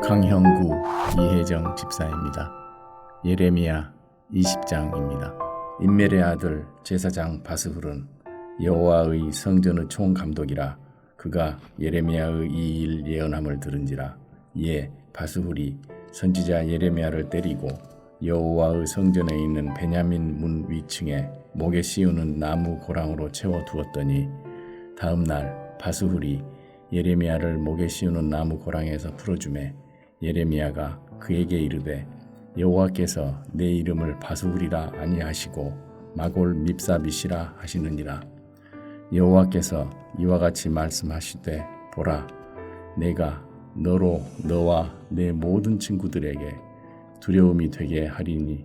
강형구 이혜정 집사입니다. 예레미야 20장입니다. 임멜의 아들 제사장 바스훌은 여호와의 성전의 총감독이라. 그가 예레미야의 이 일 예언함을 들은지라. 이에 바스훌이 선지자 예레미야를 때리고 여호와의 성전에 있는 베냐민 문 위층에 목에 씌우는 나무 고랑으로 채워두었더니 다음 날 바스훌이 예레미야를 목에 씌우는 나무 고랑에서 풀어주매 예레미야가 그에게 이르되 여호와께서 내 이름을 바스훌이라 아니하시고 마골 밉사빗이라 하시느니라. 여호와께서 이와 같이 말씀하시되 보라, 내가 너로 너와 내 모든 친구들에게 두려움이 되게 하리니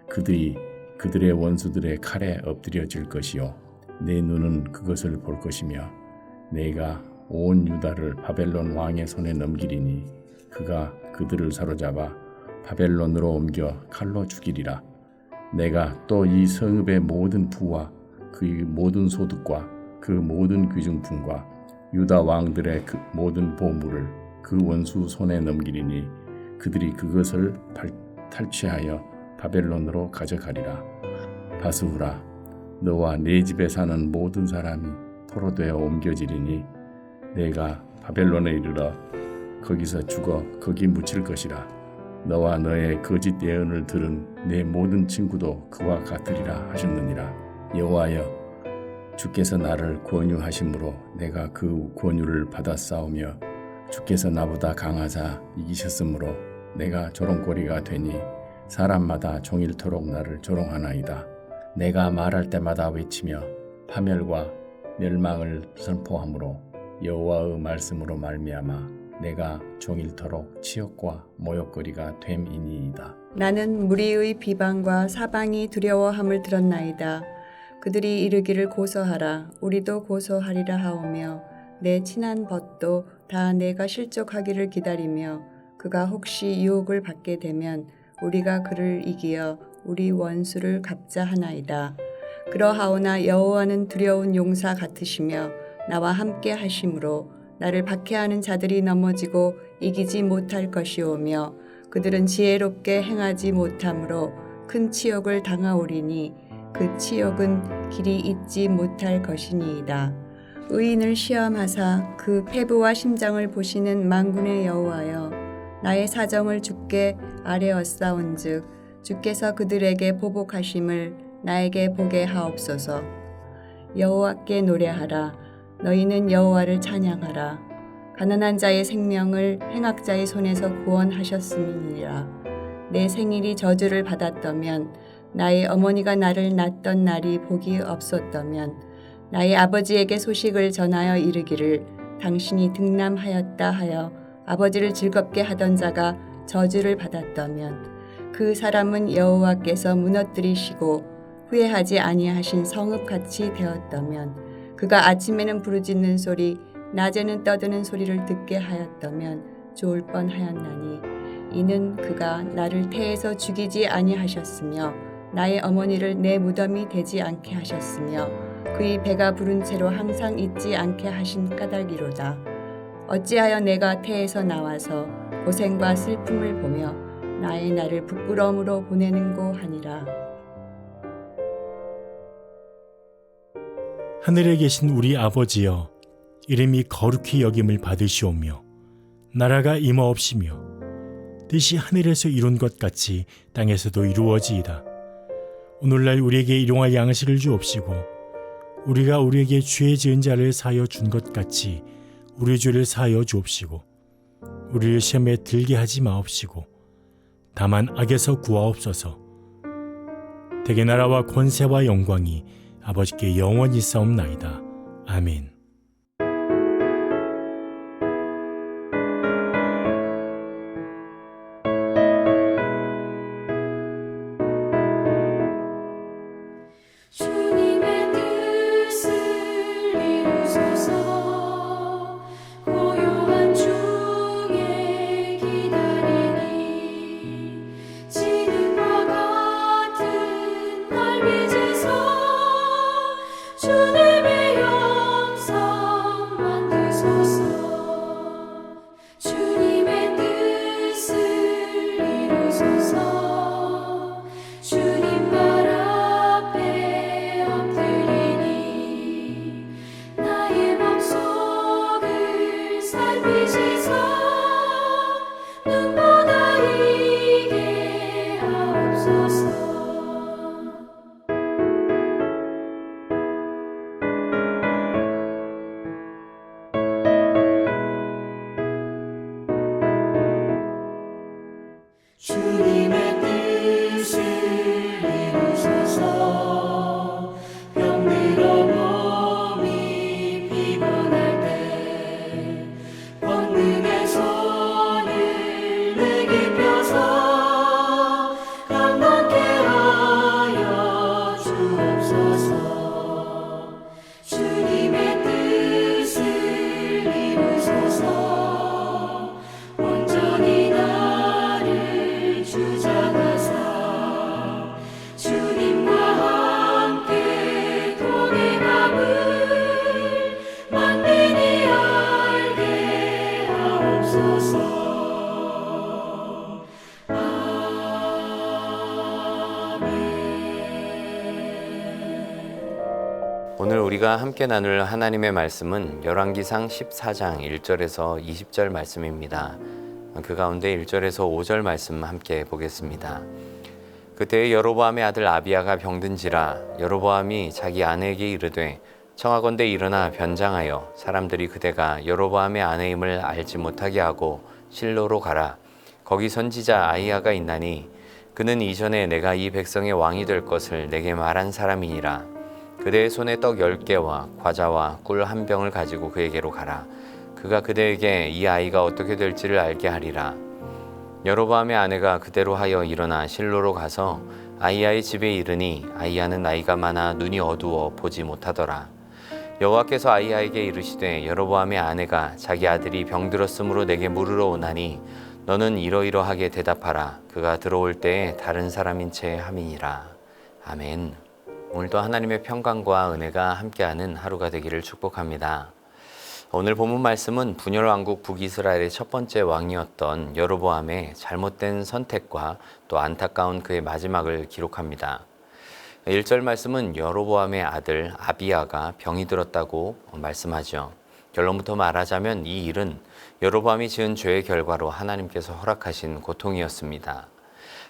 그들이 그들의 원수들의 칼에 엎드려질 것이요 내 눈은 그것을 볼 것이며 내가 온 유다를 바벨론 왕의 손에 넘기리니 그가 그들을 사로잡아 바벨론으로 옮겨 칼로 죽이리라. 내가 또 이 성읍의 모든 부와 그 모든 소득과 그 모든 귀중품과 유다 왕들의 그 모든 보물을 그 원수 손에 넘기리니 그들이 그것을 탈취하여 바벨론으로 가져가리라. 바스훌아, 너와 네 집에 사는 모든 사람이 포로되어 옮겨지리니 내가 바벨론에 이르러 거기서 죽어 거기 묻힐 것이라. 너와 너의 거짓 예언을 들은 내 모든 친구도 그와 같으리라 하셨느니라. 여호와여, 주께서 나를 권유하심으로 내가 그 권유를 받아 싸우며 주께서 나보다 강하사 이기셨으므로 내가 조롱거리가 되니 사람마다 종일토록 나를 조롱하나이다. 내가 말할 때마다 외치며 파멸과 멸망을 선포하므로 여호와의 말씀으로 말미암아 내가 종일토록 치욕과 모욕거리가 됨이니이다. 나는 무리의 비방과 사방이 두려워함을 들었나이다. 그들이 이르기를 고소하라, 우리도 고소하리라 하오며 내 친한 벗도 다 내가 실족하기를 기다리며 그가 혹시 유혹을 받게 되면 우리가 그를 이기어 우리 원수를 갚자 하나이다. 그러하오나 여호와는 두려운 용사 같으시며 나와 함께 하심으로 나를 박해하는 자들이 넘어지고 이기지 못할 것이오며 그들은 지혜롭게 행하지 못함으로 큰 치욕을 당하오리니 그 치욕은 길이 잊지 못할 것이니이다. 의인을 시험하사 그 패부와 심장을 보시는 만군의 여호와여, 나의 사정을 주께 아뢰었사온즉 주께서 그들에게 보복하심을 나에게 보게 하옵소서. 여호와께 노래하라. 너희는 여호와를 찬양하라. 가난한 자의 생명을 행악자의 손에서 구원하셨음이니라. 내 생일이 저주를 받았다면, 나의 어머니가 나를 낳던 날이 복이 없었다면, 나의 아버지에게 소식을 전하여 이르기를 당신이 등남하였다 하여 아버지를 즐겁게 하던 자가 저주를 받았다면, 그 사람은 여호와께서 무너뜨리시고 후회하지 아니하신 성읍같이 되었다면, 그가 아침에는 부르짖는 소리, 낮에는 떠드는 소리를 듣게 하였다면 좋을 뻔하였나니, 이는 그가 나를 태에서 죽이지 아니하셨으며 나의 어머니를 내 무덤이 되지 않게 하셨으며 그의 배가 부른 채로 항상 잊지 않게 하신 까닭이로다. 어찌하여 내가 태에서 나와서 고생과 슬픔을 보며 나의 날을 부끄러움으로 보내는고 하니라. 하늘에 계신 우리 아버지여, 이름이 거룩히 여김을 받으시오며 나라가 임하옵시며 뜻이 하늘에서 이룬 것 같이 땅에서도 이루어지이다. 오늘날 우리에게 일용할 양식을 주옵시고 우리가 우리에게 죄 지은 자를 사하여 준 것 같이 우리 죄를 사하여 주옵시고 우리를 시험에 들게 하지 마옵시고 다만 악에서 구하옵소서. 대개 나라와 권세와 영광이 아버지께 영원히 싸움나이다. 아멘. 주님의 뜻을 이루소서. 고요한 중에 기다리니 지능과 같은 날 빚으소. 주님의 영생 오늘 우리가 함께 나눌 하나님의 말씀은 열왕기상 14장 1절에서 20절 말씀입니다. 그 가운데 1절에서 5절 말씀 함께 보겠습니다. 그때 여로보암의 아들 아비야가 병든지라 여로보암이 자기 아내에게 이르되 청하건대 일어나 변장하여 사람들이 그대가 여로보암의 아내임을 알지 못하게 하고 실로로 가라. 거기 선지자 아히야가 있나니 그는 이전에 내가 이 백성의 왕이 될 것을 내게 말한 사람이니라. 그대의 손에 떡 10개와 과자와 꿀 한 병을 가지고 그에게로 가라. 그가 그대에게 이 아이가 어떻게 될지를 알게 하리라. 여로보암의 아내가 그대로 하여 일어나 실로로 가서 아히야의 집에 이르니 아히야는 나이가 많아 눈이 어두워 보지 못하더라. 여호와께서 아히야에게 이르시되 여로보암의 아내가 자기 아들이 병들었으므로 내게 물으러 오나니 너는 이러이러하게 대답하라. 그가 들어올 때에 다른 사람인 채 함이니라. 아멘. 오늘도 하나님의 평강과 은혜가 함께하는 하루가 되기를 축복합니다. 오늘 본문 말씀은 분열 왕국 북이스라엘의 첫 번째 왕이었던 여로보암의 잘못된 선택과 또 안타까운 그의 마지막을 기록합니다. 1절 말씀은 여로보암의 아들 아비야가 병이 들었다고 말씀하죠. 결론부터 말하자면 이 일은 여로보암이 지은 죄의 결과로 하나님께서 허락하신 고통이었습니다.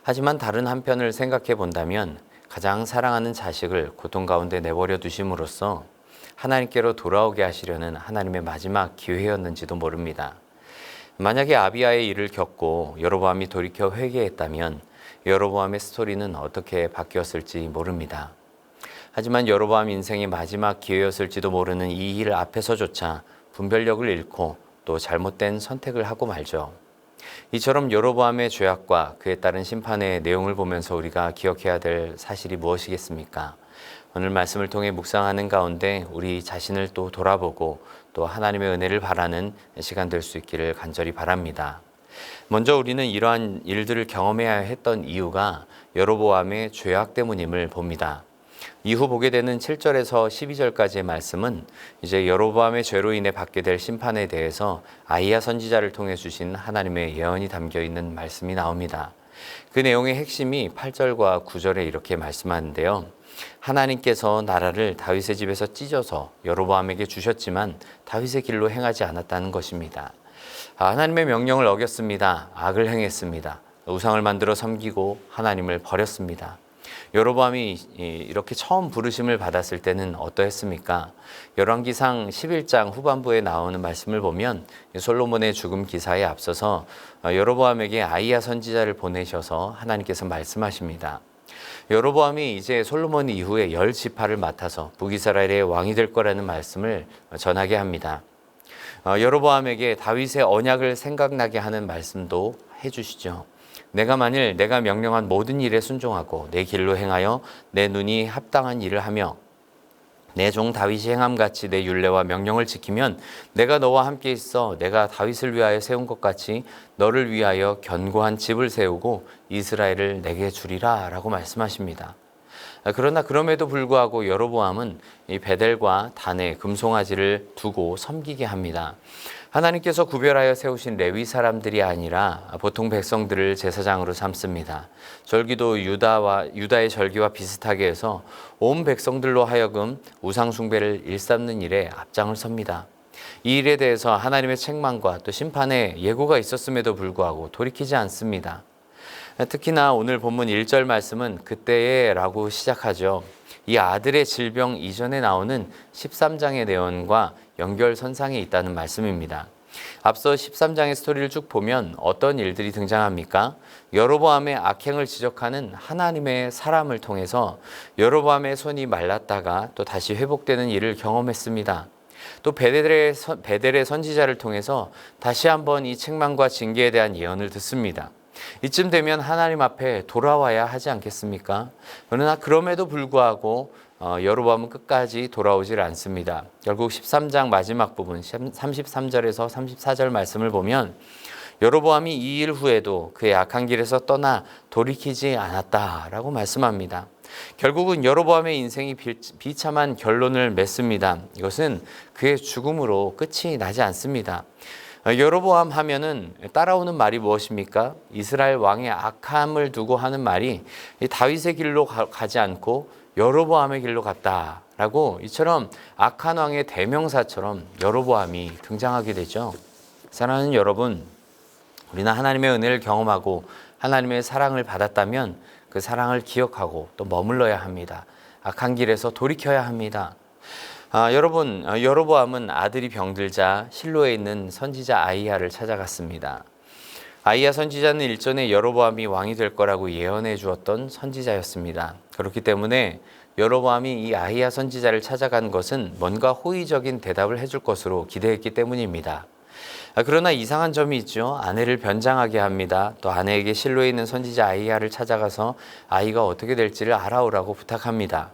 하지만 다른 한편을 생각해 본다면 가장 사랑하는 자식을 고통 가운데 내버려 두심으로써 하나님께로 돌아오게 하시려는 하나님의 마지막 기회였는지도 모릅니다. 만약에 아비야의 일을 겪고 여로보암이 돌이켜 회개했다면 여로보암의 스토리는 어떻게 바뀌었을지 모릅니다. 하지만 여로보암 인생의 마지막 기회였을지도 모르는 이 일 앞에서조차 분별력을 잃고 또 잘못된 선택을 하고 말죠. 이처럼 여로보암의 죄악과 그에 따른 심판의 내용을 보면서 우리가 기억해야 될 사실이 무엇이겠습니까? 오늘 말씀을 통해 묵상하는 가운데 우리 자신을 또 돌아보고 또 하나님의 은혜를 바라는 시간 될 수 있기를 간절히 바랍니다. 먼저 우리는 이러한 일들을 경험해야 했던 이유가 여로보암의 죄악 때문임을 봅니다. 이후 보게 되는 7절에서 12절까지의 말씀은 이제 여로보암의 죄로 인해 받게 될 심판에 대해서 아히야 선지자를 통해 주신 하나님의 예언이 담겨 있는 말씀이 나옵니다. 그 내용의 핵심이 8절과 9절에 이렇게 말씀하는데요. 하나님께서 나라를 다윗의 집에서 찢어서 여로보암에게 주셨지만 다윗의 길로 행하지 않았다는 것입니다. 하나님의 명령을 어겼습니다. 악을 행했습니다. 우상을 만들어 섬기고 하나님을 버렸습니다. 여로보암이 이렇게 처음 부르심을 받았을 때는 어떠했습니까? 열왕기상 11장 후반부에 나오는 말씀을 보면 솔로몬의 죽음 기사에 앞서서 여로보암에게 아히야 선지자를 보내셔서 하나님께서 말씀하십니다. 여로보암이 이제 솔로몬 이후에 10지파를 맡아서 북이스라엘의 왕이 될 거라는 말씀을 전하게 합니다. 여로보암에게 다윗의 언약을 생각나게 하는 말씀도 해주시죠. 내가 만일 내가 명령한 모든 일에 순종하고 내 길로 행하여 내 눈이 합당한 일을 하며 내 종 다윗이 행함같이 내 율례와 명령을 지키면 내가 너와 함께 있어 내가 다윗을 위하여 세운 것 같이 너를 위하여 견고한 집을 세우고 이스라엘을 내게 주리라 라고 말씀하십니다. 그러나 그럼에도 불구하고 여로보암은 이 베델과 단의 금송아지를 두고 섬기게 합니다. 하나님께서 구별하여 세우신 레위 사람들이 아니라 보통 백성들을 제사장으로 삼습니다. 절기도 유다의 절기와 비슷하게 해서 온 백성들로 하여금 우상 숭배를 일삼는 일에 앞장을 섭니다. 이 일에 대해서 하나님의 책망과 또 심판의 예고가 있었음에도 불구하고 돌이키지 않습니다. 특히나 오늘 본문 1절 말씀은 그때에 라고 시작하죠. 이 아들의 질병 이전에 나오는 13장의 내용과 연결선상에 있다는 말씀입니다. 앞서 13장의 스토리를 쭉 보면 어떤 일들이 등장합니까? 여로보암의 악행을 지적하는 하나님의 사람을 통해서 여로보암의 손이 말랐다가 또 다시 회복되는 일을 경험했습니다. 또 베델의 선지자를 통해서 다시 한번 이 책망과 징계에 대한 예언을 듣습니다. 이쯤 되면 하나님 앞에 돌아와야 하지 않겠습니까? 그러나 그럼에도 불구하고 여로보암은 끝까지 돌아오질 않습니다. 결국 13장 마지막 부분 33절에서 34절 말씀을 보면 여로보암이 이 일 후에도 그의 악한 길에서 떠나 돌이키지 않았다라고 말씀합니다. 결국은 여로보암의 인생이 비참한 결론을 맺습니다. 이것은 그의 죽음으로 끝이 나지 않습니다. 여로보암 하면은 따라오는 말이 무엇입니까? 이스라엘 왕의 악함을 두고 하는 말이 이 다윗의 길로 가지 않고 여로보암의 길로 갔다라고, 이처럼 악한 왕의 대명사처럼 여로보암이 등장하게 되죠. 사랑하는 여러분, 우리는 하나님의 은혜를 경험하고 하나님의 사랑을 받았다면 그 사랑을 기억하고 또 머물러야 합니다. 악한 길에서 돌이켜야 합니다. 여러분, 여로보암은 아들이 병들자 실로에 있는 선지자 아히야를 찾아갔습니다. 아히야 선지자는 일전에 여로보암이 왕이 될 거라고 예언해 주었던 선지자였습니다. 그렇기 때문에 여로보암이 이 아히야 선지자를 찾아간 것은 뭔가 호의적인 대답을 해줄 것으로 기대했기 때문입니다. 그러나 이상한 점이 있죠. 아내를 변장하게 합니다. 또 아내에게 실로에 있는 선지자 아히야를 찾아가서 아이가 어떻게 될지를 알아오라고 부탁합니다.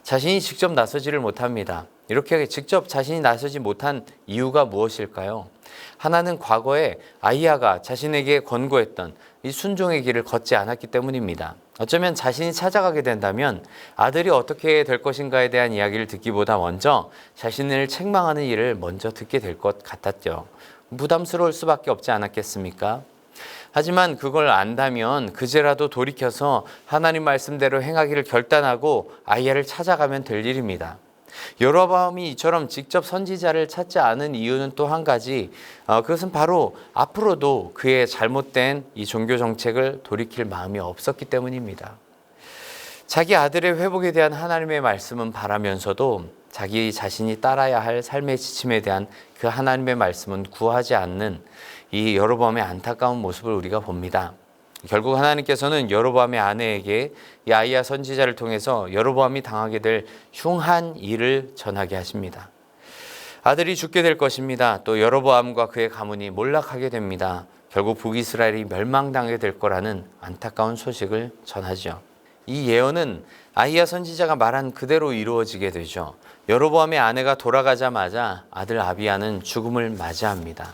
자신이 직접 나서지를 못합니다. 이렇게 직접 자신이 나서지 못한 이유가 무엇일까요? 하나는 과거에 아히야가 자신에게 권고했던 이 순종의 길을 걷지 않았기 때문입니다. 어쩌면 자신이 찾아가게 된다면 아들이 어떻게 될 것인가에 대한 이야기를 듣기보다 먼저 자신을 책망하는 일을 먼저 듣게 될 것 같았죠. 부담스러울 수밖에 없지 않았겠습니까? 하지만 그걸 안다면 그제라도 돌이켜서 하나님 말씀대로 행하기를 결단하고 아히야를 찾아가면 될 일입니다. 여로보암이 이처럼 직접 선지자를 찾지 않은 이유는 또 한 가지, 그것은 바로 앞으로도 그의 잘못된 이 종교 정책을 돌이킬 마음이 없었기 때문입니다. 자기 아들의 회복에 대한 하나님의 말씀은 바라면서도 자기 자신이 따라야 할 삶의 지침에 대한 그 하나님의 말씀은 구하지 않는 이 여로보암의 안타까운 모습을 우리가 봅니다. 결국 하나님께서는 여로보암의 아내에게 이 아히야 선지자를 통해서 여로보암이 당하게 될 흉한 일을 전하게 하십니다. 아들이 죽게 될 것입니다. 또 여로보암과 그의 가문이 몰락하게 됩니다. 결국 북이스라엘이 멸망당하게 될 거라는 안타까운 소식을 전하죠. 이 예언은 아히야 선지자가 말한 그대로 이루어지게 되죠. 여로보암의 아내가 돌아가자마자 아들 아비야는 죽음을 맞이합니다.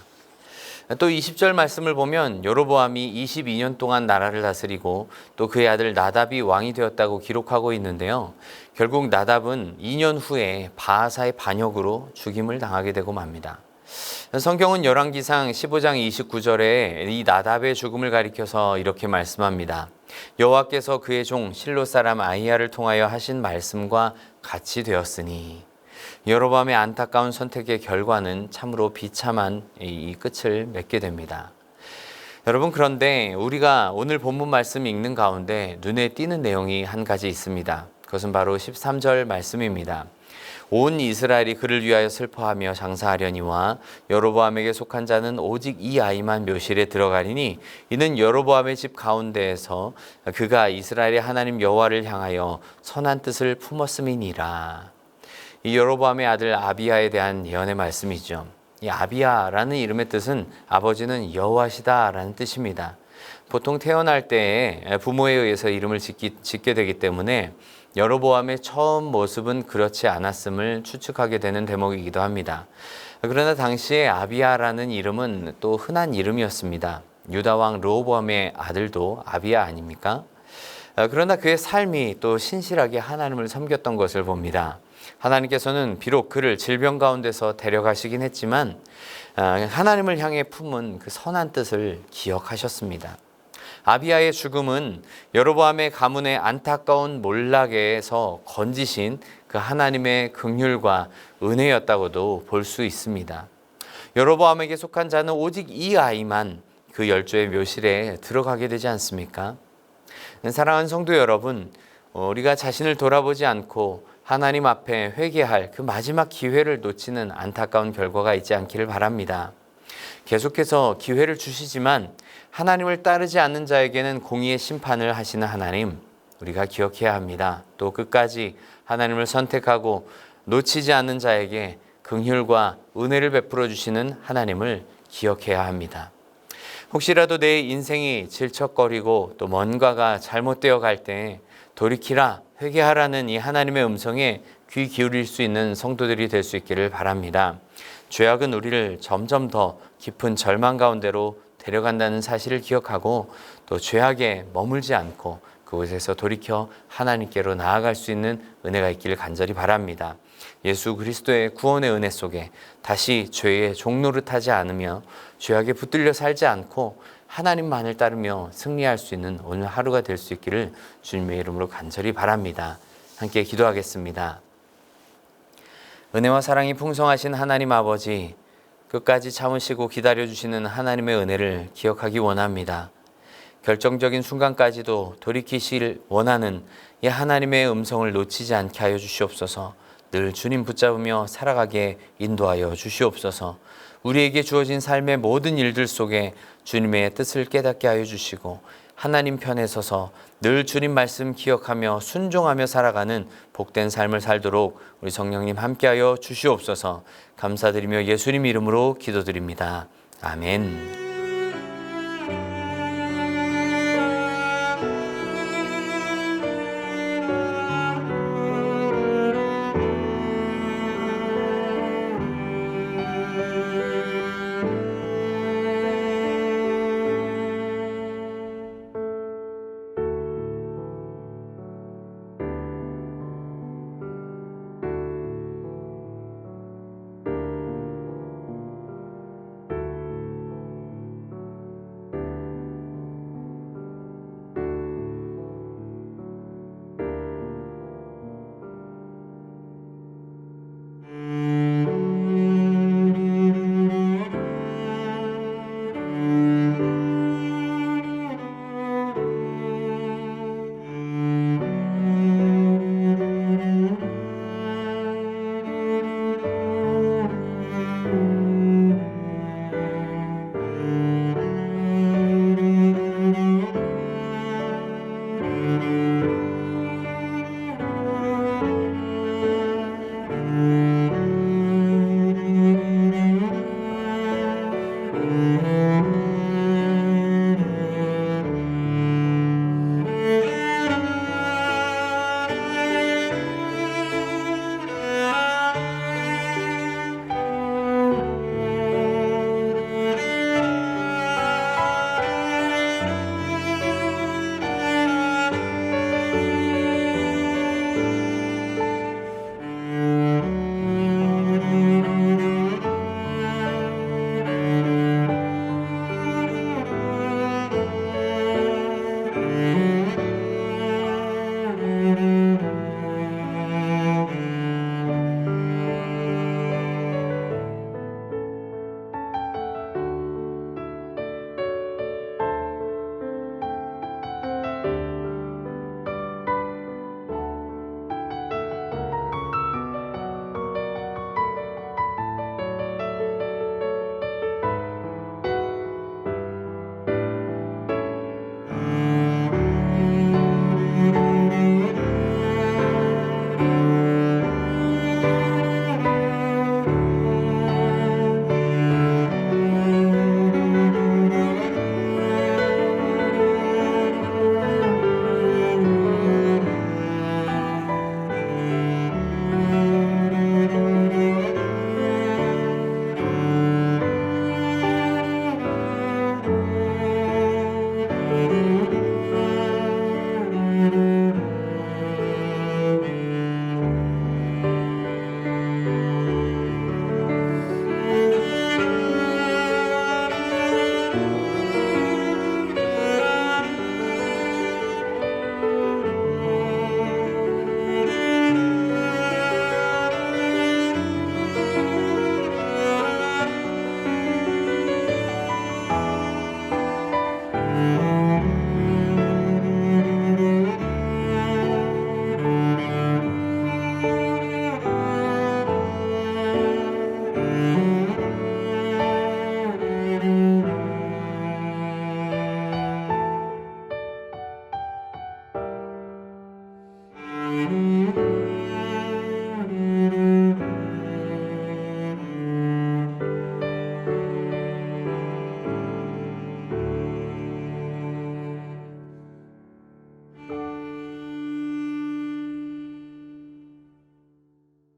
또 20절 말씀을 보면 여로보암이 22년 동안 나라를 다스리고 또 그의 아들 나답이 왕이 되었다고 기록하고 있는데요. 결국 나답은 2년 후에 바하사의 반역으로 죽임을 당하게 되고 맙니다. 성경은 열왕기상 15장 29절에 이 나답의 죽음을 가리켜서 이렇게 말씀합니다. 여호와께서 그의 종 실로 사람 아히야를 통하여 하신 말씀과 같이 되었으니. 여로보암의 안타까운 선택의 결과는 참으로 비참한 이 끝을 맺게 됩니다. 여러분, 그런데 우리가 오늘 본문 말씀 읽는 가운데 눈에 띄는 내용이 한 가지 있습니다. 그것은 바로 13절 말씀입니다. 온 이스라엘이 그를 위하여 슬퍼하며 장사하려니와 여로보암에게 속한 자는 오직 이 아이만 묘실에 들어가리니 이는 여로보암의 집 가운데에서 그가 이스라엘의 하나님 여호와를 향하여 선한 뜻을 품었음이니라. 이 여로보암의 아들 아비야에 대한 예언의 말씀이죠. 이 아비야라는 이름의 뜻은 아버지는 여호와시다라는 뜻입니다. 보통 태어날 때에 부모에 의해서 이름을 짓게 되기 때문에 여로보암의 처음 모습은 그렇지 않았음을 추측하게 되는 대목이기도 합니다. 그러나 당시에 아비야라는 이름은 또 흔한 이름이었습니다. 유다왕 르호보암의 아들도 아비야 아닙니까? 그러나 그의 삶이 또 신실하게 하나님을 섬겼던 것을 봅니다. 하나님께서는 비록 그를 질병 가운데서 데려가시긴 했지만 하나님을 향해 품은 그 선한 뜻을 기억하셨습니다. 아비야의 죽음은 여로보암의 가문의 안타까운 몰락에서 건지신 그 하나님의 긍휼과 은혜였다고도 볼 수 있습니다. 여로보암에게 속한 자는 오직 이 아이만 그 열조의 묘실에 들어가게 되지 않습니까? 사랑하는 성도 여러분, 우리가 자신을 돌아보지 않고 하나님 앞에 회개할 그 마지막 기회를 놓치는 안타까운 결과가 있지 않기를 바랍니다. 계속해서 기회를 주시지만 하나님을 따르지 않는 자에게는 공의의 심판을 하시는 하나님, 우리가 기억해야 합니다. 또 끝까지 하나님을 선택하고 놓치지 않는 자에게 긍휼과 은혜를 베풀어 주시는 하나님을 기억해야 합니다. 혹시라도 내 인생이 질척거리고 또 뭔가가 잘못되어 갈 때 돌이키라, 회개하라는 이 하나님의 음성에 귀 기울일 수 있는 성도들이 될 수 있기를 바랍니다. 죄악은 우리를 점점 더 깊은 절망 가운데로 데려간다는 사실을 기억하고 또 죄악에 머물지 않고 그곳에서 돌이켜 하나님께로 나아갈 수 있는 은혜가 있기를 간절히 바랍니다. 예수 그리스도의 구원의 은혜 속에 다시 죄의 종노릇하지 않으며 죄악에 붙들려 살지 않고 하나님만을 따르며 승리할 수 있는 오늘 하루가 될 수 있기를 주님의 이름으로 간절히 바랍니다. 함께 기도하겠습니다. 은혜와 사랑이 풍성하신 하나님 아버지, 끝까지 참으시고 기다려주시는 하나님의 은혜를 기억하기 원합니다. 결정적인 순간까지도 돌이키실 원하는 이 하나님의 음성을 놓치지 않게 하여 주시옵소서. 늘 주님 붙잡으며 살아가게 인도하여 주시옵소서. 우리에게 주어진 삶의 모든 일들 속에 주님의 뜻을 깨닫게 하여 주시고 하나님 편에 서서 늘 주님 말씀 기억하며 순종하며 살아가는 복된 삶을 살도록 우리 성령님 함께하여 주시옵소서. 감사드리며 예수님 이름으로 기도드립니다. 아멘.